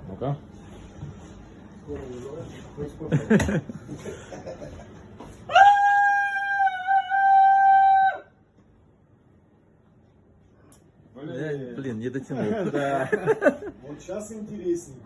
Ну-ка. Блин, не дотянул. Да. Вот сейчас интереснее.